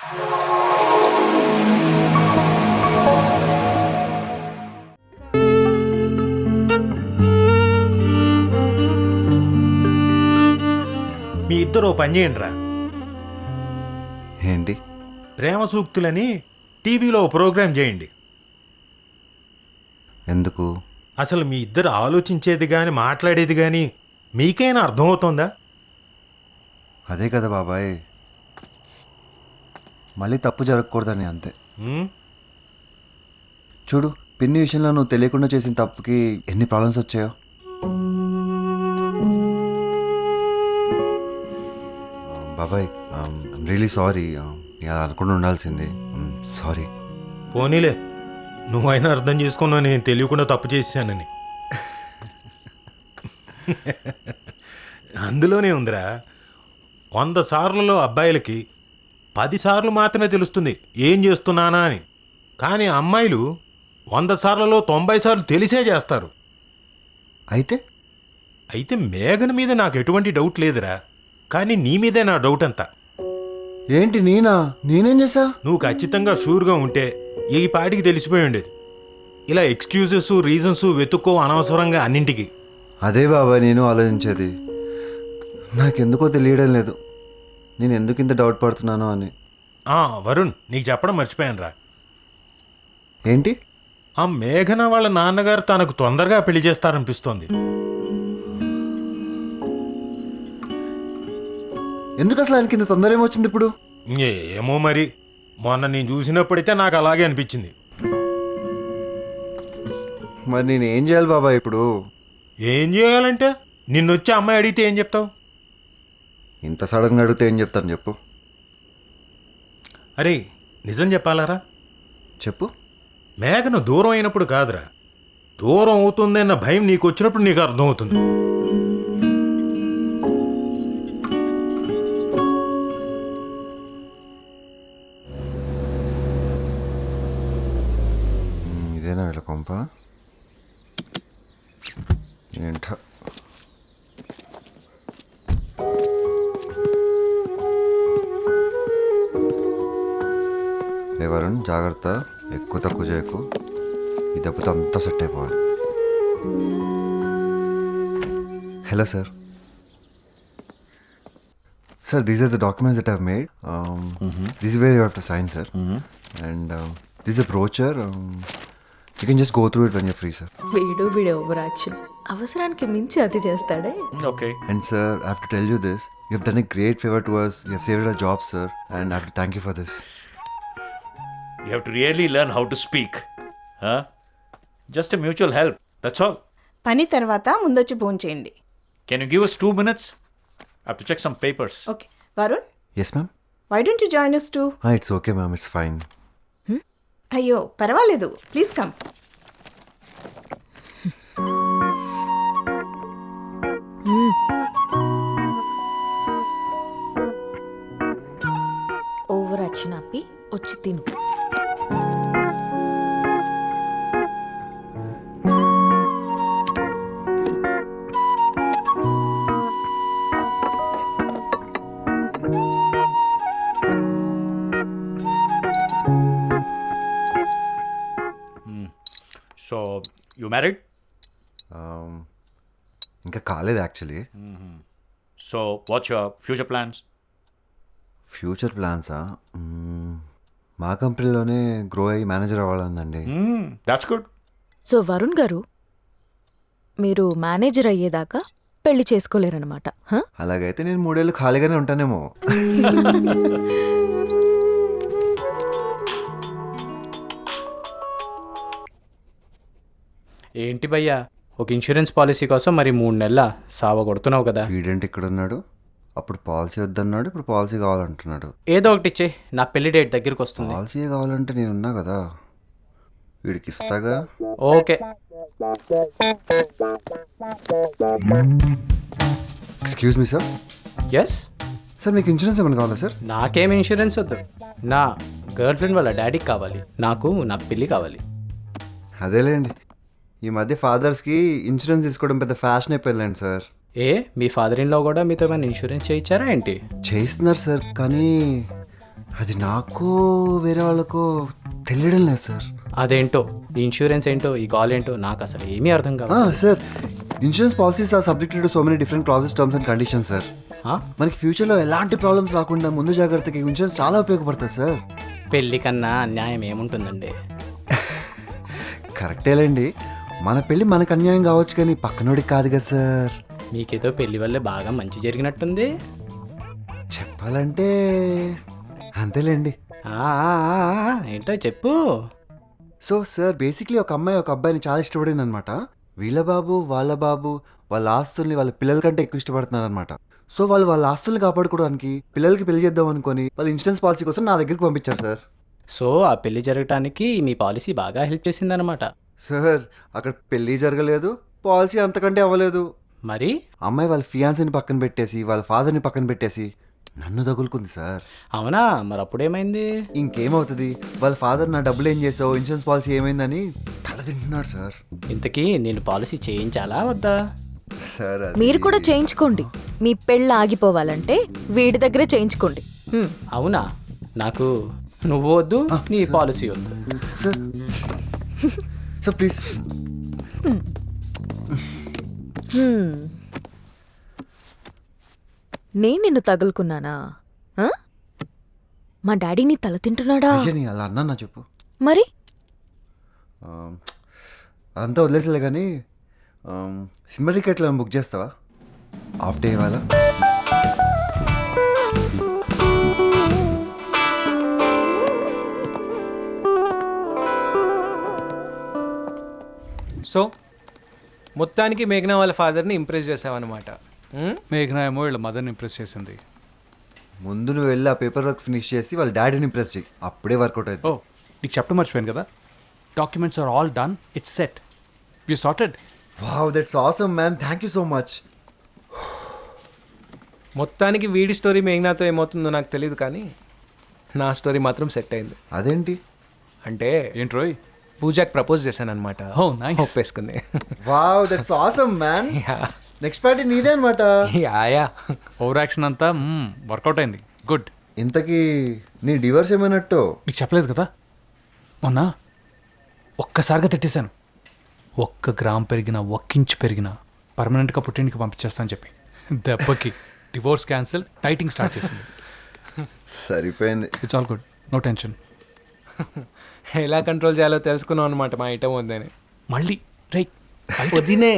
మీ ఇద్దరు పని చేయండి రా. ఏంటి? ప్రేమ సూక్తులని టీవీలో ప్రోగ్రాం చేయండి. ఎందుకు? అసలు మీ ఇద్దరు ఆలోచించేది కానీ మాట్లాడేది కానీ మీకైనా అర్థమవుతుందా? అదే కదా బాబాయ్, మళ్ళీ తప్పు జరగకూడదని అంతే. చూడు, పిన్ని విషయంలో నువ్వు తెలియకుండా చేసిన తప్పుకి ఎన్ని ప్రాబ్లమ్స్ వచ్చాయో. బాబాయ్, ఐమ్ రియలీ సారీ. ఇలా అనుకుండా ఉండాల్సింది. సారీ. పోనీలే, నువ్వైనా అర్థం చేసుకున్నావు నేను తెలియకుండా తప్పు చేశానని. అందులోనే ఉందిరా, 100 సార్లలో అబ్బాయిలకి 10 సార్లు మాత్రమే తెలుస్తుంది ఏం చేస్తున్నానా అని. కానీ అమ్మాయిలు 100 సార్లలో 90 సార్లు తెలిసే చేస్తారు. అయితే మేఘన మీద నాకు ఎటువంటి డౌట్ లేదురా, కానీ నీ మీదే నా డౌట్ అంతా. ఏంటి? నేనేం చేశా? నువ్వు ఖచ్చితంగా షూర్గా ఉంటే ఈ పాటికి తెలిసిపోయి ఉండేది. ఇలా ఎక్స్క్యూజెస్ రీజన్స్ వెతుక్కో అనవసరంగా అన్నింటికి. అదే బాబాయ్ నేను ఆలోచించేది. నాకెందుకో తెలియడం లేదు నేను ఎందుకు ఇంత డౌట్ పడుతున్నానో అని. వరుణ్, నీకు చెప్పడం మర్చిపోయాను రా. ఏంటి? ఆ మేఘన వాళ్ళ నాన్నగారు తనకు తొందరగా పెళ్లి చేస్తారనిపిస్తోంది. ఎందుకు అసలు ఆయనకి ఇంత తొందర ఏమొచ్చింది ఇప్పుడు? ఏమో మరి, మొన్న నేను చూసినప్పుడైతే నాకు అలాగే అనిపించింది. మరి నేను ఏం చేయాలి బాబాయ్ ఇప్పుడు? ఏం చేయాలంటే నిన్నొచ్చి అమ్మాయి అడిగితే ఏం చెప్తావు? ఇంత సడన్గా అడిగితే ఏం చెప్తాను చెప్పు. అరే నిజం చెప్పాలరా? చెప్పు. మేఘన దూరం అయినప్పుడు కాదురా, దూరం అవుతుందన్న భయం నీకు వచ్చినప్పుడు నీకు అర్థమవుతుంది. ఇదేనా వీళ్ళ కొంప? ఏంట? వరుణ్, జాగ్రత్త, ఎక్కువ తక్కువ చేయకు. ఈ దెబ్బతో అంతా సెట్ అయిపోవాలి. Hello sir. Sir, these are the documents that I've made. This is where you have to sign sir. And this is a brochure. You can just go through it when you're free, sir. వీడు over action. అవసరానికి మించి అతి చేస్తాడే. Okay. And sir, I have to tell you this. You have done a great favor to us. You have saved our jobs, sir. And I have to thank you for this. You have to really learn how to speak. Huh? Just a mutual help. That's all. పని తర్వాత ముందొచ్చి phone చేయండి. Can you give us 2 minutes? I have to check some papers. Okay. Varun, Yes, ma'am? Why don't you join us too? It's okay, ma'am. It's fine. అయ్యో పర్వాలేదు, please come. Over action ఆపి వచ్చి తిను. So, you married? ఇంకా కాలేదు actually. So, what's your future plans? Future ప్లాన్సా? మా కంపెనీలోనే గ్రో అయ్యి మేనేజర్ అవ్వాలందండి. That's good. సో వరుణ్ గారు, మీరు మేనేజర్ అయ్యేదాకా పెళ్లి చేసుకోలేరన్నమాట. అలాగైతే నేను 3 ఏళ్ళు ఖాళీగానే ఉంటానేమో. ఏంటి భయ్యా, ఒక ఇన్సూరెన్స్ పాలసీ కోసం మరి 3 నెలల సావ కొడుతున్నావు కదా. వీడేంటి ఇక్కడ ఉన్నాడు? అప్పుడు పాలసీ వద్దన్నాడు, ఇప్పుడు పాలసీ కావాలంటున్నాడు. ఏదో ఒకటి ఇచ్చే, నా పెళ్లి డేట్ దగ్గరికి వస్తుంది. పాలసీ కావాలంటే నేను ఉన్నా కదా, వీడికి ఇస్తాగా. Okay. Excuse me sir. Yes sir, మీకు ఇన్సూరెన్స్ ఏమైనా కావాలా సార్? నాకేం ఇన్సూరెన్స్ వద్దు, నా గర్ల్ ఫ్రెండ్ వాళ్ళ డాడీకి కావాలి. నాకు నా పెళ్ళి కావాలి. అదేలేండి, ఈ మధ్య ఫాదర్స్కి ఇన్సూరెన్స్ తీసుకోవడం పెద్ద ఫ్యాషన్ అయిపోయిందండి సార్. మీ ఫాదర్ ఇన్ లో కూడా మీతో ఏమైనా ఇన్సూరెన్స్ చేయించారా ఏంటి? చేయిస్తున్నారు సార్, కానీ అది నాకు వేరే వాళ్ళకు తెలియడం లేదు సార్. అదేంటో ఈ ఇన్సూరెన్స్ ఏంటో ఈ కాల్ ఏంటో నాకు అసలు ఏమీ అర్థం కాదు. Sir insurance policies are subjected to so many different clauses, terms and conditions sir. మనకి ఫ్యూచర్లో ఎలాంటి ప్రాబ్లమ్స్ రాకుండా ముందు జాగ్రత్తకి ఇన్సూరెన్స్ చాలా ఉపయోగపడుతుంది సార్. పెళ్లి కన్నా అన్యాయం ఏముంటుందండి? కరెక్టేలేండి, మన పెళ్ళి మనకు అన్యాయం కావచ్చు కానీ పక్కనోడికి కాదు కదా సార్. మీకేదో పెళ్లి వల్లే బాగా మంచి జరిగినట్టుంది. చెప్పాలంటే అంతేలేండి. ఏంటో చెప్పు. సో సార్ బేసిక్లీ ఒక అమ్మాయి ఒక అబ్బాయిని చాలా ఇష్టపడింది అనమాట. వీళ్ళ బాబు వాళ్ళ బాబు వాళ్ళ ఆస్తుల్ని వాళ్ళ పిల్లల కంటే ఎక్కువ ఇష్టపడుతున్నారు అనమాట. సో వాళ్ళు వాళ్ళ ఆస్తుల్ని కాపాడుకోవడానికి పిల్లలకి పెళ్లి చేద్దాం అనుకొని వాళ్ళ ఇన్సూరెన్స్ పాలసీ కోసం నా దగ్గరికి పంపించారు సార్. సో ఆ పెళ్లి జరగటానికి మీ పాలసీ బాగా హెల్ప్ చేసిందనమాట. సార్ అక్కడ పెళ్ళి జరగలేదు, పాలసీ అంతకంటే అవ్వలేదు. మరి అమ్మాయి వాళ్ళ ఫియాన్సీని పక్కన పెట్టేసి వాళ్ళ ఫాదర్ని పక్కన పెట్టేసి నన్ను తగులుకుంది సార్. అవునా? మరి అప్పుడేమైంది? ఇంకేమవుతుంది, వాళ్ళ ఫాదర్ నా డబ్బులు ఏం చేసావు, ఇన్సూరెన్స్ పాలసీ ఏమైందని తల తింటున్నాడు సార్. ఇంతకీ నేను పాలసీ చేయించాలా వద్దా? సార్ మీరు కూడా చేయించుకోండి. మీ పెళ్ళి ఆగిపోవాలంటే వీడి దగ్గరే చేయించుకోండి. అవునా? నాకు నువ్వు వద్దు, నీ పాలసీ వద్దు. Sir sir please. నేను నిన్ను తగులుకున్నానా? ఆ? మా డాడీని తల తింటున్నాడా? అయ్యని అలా అన్నా నా చెప్పు. మరి అదంతా వదిలేసలే కానీ సినిమా టికెట్లు బుక్ చేస్తావా? హాఫ్ డే ఇవాళ. సో మొత్తానికి మేఘనా వాళ్ళ ఫాదర్ని ఇంప్రెస్ చేసావన్నమాట. మేఘనా ఏమో వీళ్ళ మదర్ని ఇంప్రెస్ చేసింది. ముందు నువ్వు వెళ్ళి ఆ పేపర్ వర్క్ ఫినిష్ చేసి వాళ్ళ డాడీని ఇంప్రెస్ చేయి, అప్పుడే వర్కౌట్ అవుతుంది. ఓ నీకు చెప్పడం మర్చిపోయాను కదా, documents are all done, it's set, you sorted. Wow, that's awesome man, thank you so much. మొత్తానికి వీడి స్టోరీ మేఘనాతో ఏమవుతుందో నాకు తెలియదు, కానీ నా స్టోరీ మాత్రం సెట్ అయింది. అదేంటి? అంటే ఏంట్రోయ్? పూజాకి ప్రపోజ్ చేశాను అనమాట. Oh, nice. ఒప్పేసుకుంది. Wow, that's awesome man. Next party నీదే అనమాట. యా ఓవర్ యాక్షన్ అంతా వర్కౌట్ అయింది, గుడ్. ఇంతకీ నీ డివర్స్ ఏమైనట్టు? మీకు చెప్పలేదు కదా, మొన్న ఒక్కసారిగా తిట్టేశాను. 1 గ్రామ్ పెరిగినా 1 ఇంచ్ పెరిగినా పర్మనెంట్గా పుట్టింటికి పంపించేస్తా అని చెప్పి దెబ్బకి డివోర్స్ క్యాన్సిల్, టైటింగ్ స్టార్ట్ చేసింది. సరిపోయింది. It's all good, no tension. ఎలా కంట్రోల్ చేయాలో తెలుసుకున్నాం అనమాట మా ఐటమ్ వద్దని. మళ్ళీ రై వదినే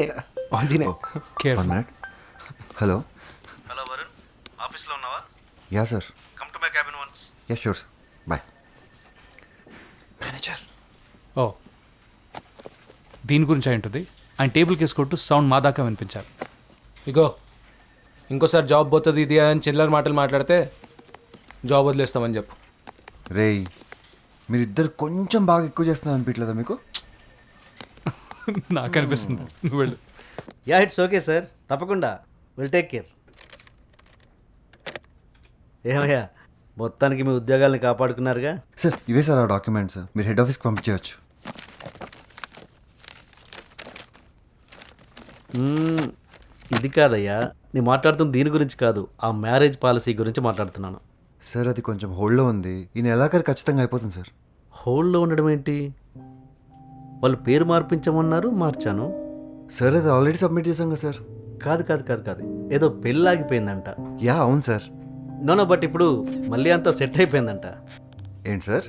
వదినే కేర్ఫుల్. హలో హలో వరుణ్, ఆఫీస్లో ఉన్నావా? Yeah sir. Come to my cabin once. Yeah sure sir, bye. Manager, ఓ దీని గురించి అయి ఉంటుంది. ఆయన టేబుల్ కేసుకుంటూ సౌండ్ మా దాకా వినిపించారు. ఇగో ఇంకోసారి జాబ్ పోతుంది ఇది అని చిల్లర మాటలు మాట్లాడితే జాబ్ వదిలేస్తామని చెప్పు. రేయ్, మీరిద్దరు కొంచెం బాగా ఎక్కువ చేస్తున్నారు అనిపించలేదా మీకు? నాకు అనిపిస్తుంది, నువ్వు వెళ్ళు. యా ఇట్స్ ఓకే సార్, తప్పకుండా విల్ టేక్ కేర్. ఏమయ్యా, మొత్తానికి మీ ఉద్యోగాల్ని కాపాడుకున్నారుగా. సార్ ఇవే సార్ ఆ డాక్యుమెంట్స్, మీరు హెడ్ ఆఫీస్కి పంపించవచ్చు. ఇది కాదయ్యా, నేను మాట్లాడుతున్న దీని గురించి కాదు, ఆ మ్యారేజ్ పాలసీ గురించి మాట్లాడుతున్నాను. సార్ అది కొంచెం హోల్డ్లో ఉంది, ఈ నెలాఖరు ఖచ్చితంగా అయిపోతుంది సార్. హోల్డ్లో ఉండడం ఏంటి? వాళ్ళు పేరు మార్పించమన్నారు, మార్చాను. సార్ అది ఆల్రెడీ సబ్మిట్ చేశాం కదా సార్. కాదు కాదు కాదు కాదు, ఏదో పెళ్ళాగిపోయిందంట. యా అవును సార్. నో బట్ ఇప్పుడు మళ్ళీ అంతా సెట్ అయిపోయిందంట. ఏంటి సార్?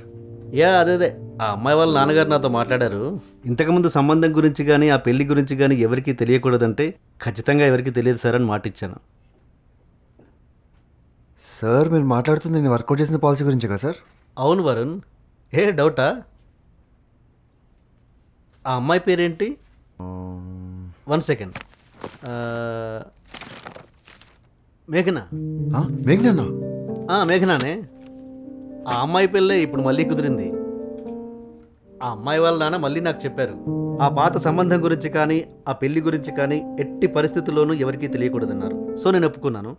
యా అదే ఆ అమ్మాయి వాళ్ళ నాన్నగారు నాతో మాట్లాడారు. ఇంతకుముందు సంబంధం గురించి కానీ ఆ పెళ్లి గురించి కానీ ఎవరికీ తెలియకూడదంటే ఖచ్చితంగా ఎవరికి తెలియదు సార్ అని మాట ఇచ్చాను. సార్ మీరు మాట్లాడుతుంది నేను వర్కౌట్ చేసిన పాలసీ గురించే కదా సార్? అవును వరుణ్, ఏ డౌటా? ఆ అమ్మాయి పేరేంటి? 1 సెకండ్. మేఘనా. మేఘనా? మేఘనానే. ఆ అమ్మాయి పెళ్ళే ఇప్పుడు మళ్ళీ కుదిరింది. ఆ అమ్మాయి వాళ్ళ నాన్న మళ్ళీ నాకు చెప్పారు, ఆ పాత సంబంధం గురించి కానీ ఆ పెళ్లి గురించి కానీ ఎట్టి పరిస్థితుల్లోనూ ఎవరికీ తెలియకూడదన్నారు. సో నేను ఒప్పుకున్నాను.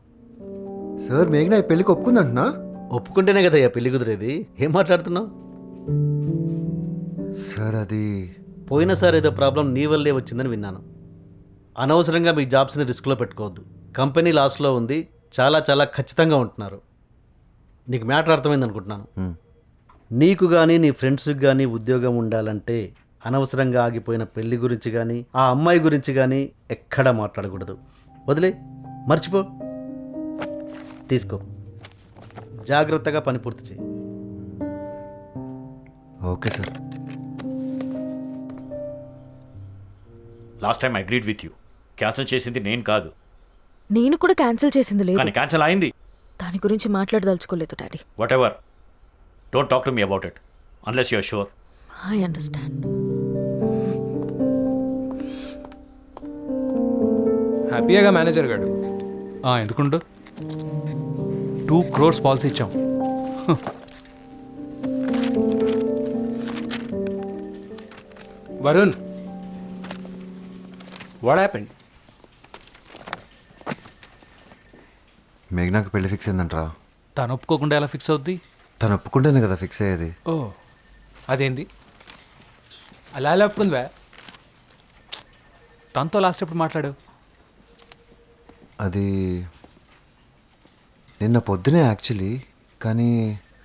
సార్ మేఘనా ఈ పెళ్ళికి ఒప్పుకుందంటున్నా? ఒప్పుకుంటేనే కదయ్యా పెళ్లి కుదిరేది. ఏం మాట్లాడుతున్నావు? సార్ అది పోయినసారి ఏదో ప్రాబ్లం నీ వల్లే వచ్చిందని విన్నాను. అనవసరంగా మీ జాబ్స్ని రిస్క్లో పెట్టుకోవద్దు. కంపెనీ లాస్లో ఉంది, చాలా చాలా ఖచ్చితంగా ఉంటున్నారు. నీకు మ్యాటర్ అర్థమైంది అనుకుంటున్నాను. నీకు కానీ నీ ఫ్రెండ్స్కి కానీ ఉద్యోగం ఉండాలంటే అనవసరంగా ఆగిపోయిన పెళ్లి గురించి కానీ ఆ అమ్మాయి గురించి కానీ ఎక్కడా మాట్లాడకూడదు. వదిలే, మర్చిపో. తీసుకో, జాగ్రత్తగా పని పూర్తి చేయి. Okay sir. Last time I agreed with you. Cancel చేసింది నేను కాదు, నేను కూడా క్యాన్సిల్ చేసింది లేదు. కానీ క్యాన్సిల్ అయింది. దాని గురించి మాట్లాడదలుచుకోలేదు daddy. Whatever, don't talk to me about it unless you are sure. I understand. హ్యాపీగా మేనేజర్ గాడు. ఎందుకుండు 2 crores పాలసీ ఇచ్చాం. Varun, what happened? మేఘనాకి పెళ్లి ఫిక్స్ అయిందంట్రా. తను ఒప్పుకోకుండా ఎలా ఫిక్స్ అవుద్ది? తను ఒప్పుకుంటేనే కదా ఫిక్స్ అయ్యేది. ఓ, అదేంది అలా ఎలా ఒప్పుకుందివా? తనతో లాస్ట్ ఎప్పుడు మాట్లాడావు? అది నిన్న పొద్దునే యాక్చువల్లీ, కానీ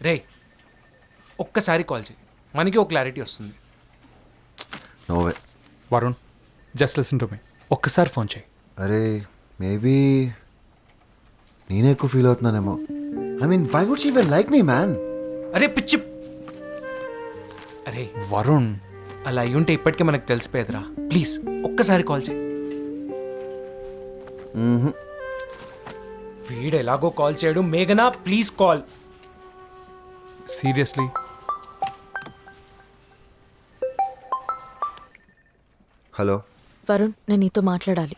రే, ఒక్కసారి కాల్ చేయి, మనకి ఒక క్లారిటీ వస్తుంది. No way. Varun, just listen to me. ఒక్కసారి ఫోన్ చేయి. అరే మేబీ నేనే ఎక్కువ ఫీల్ అవుతున్నానేమో. I mean why would she even like me man? అరే పిచ్చి, అరే వరుణ్, అలా అయ్యుంటే ఇప్పటికే మనకు తెలిసిపోయేదిరా. ప్లీజ్ ఒక్కసారి కాల్ చేయి. వీడు ఎలాగో కాల్ చేయడు. మేఘనా please call. Seriously? Hello Varun, నేను నీతో మాట్లాడాలి.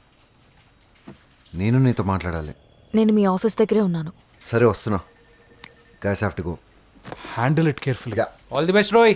నేను నీతో మాట్లాడాలి. నేను మీ ఆఫీస్ దగ్గరే ఉన్నాను. సరే వస్తున్నా. Guys have to go. Handle it కేర్ఫుల్గా. Yeah. All the best Roy.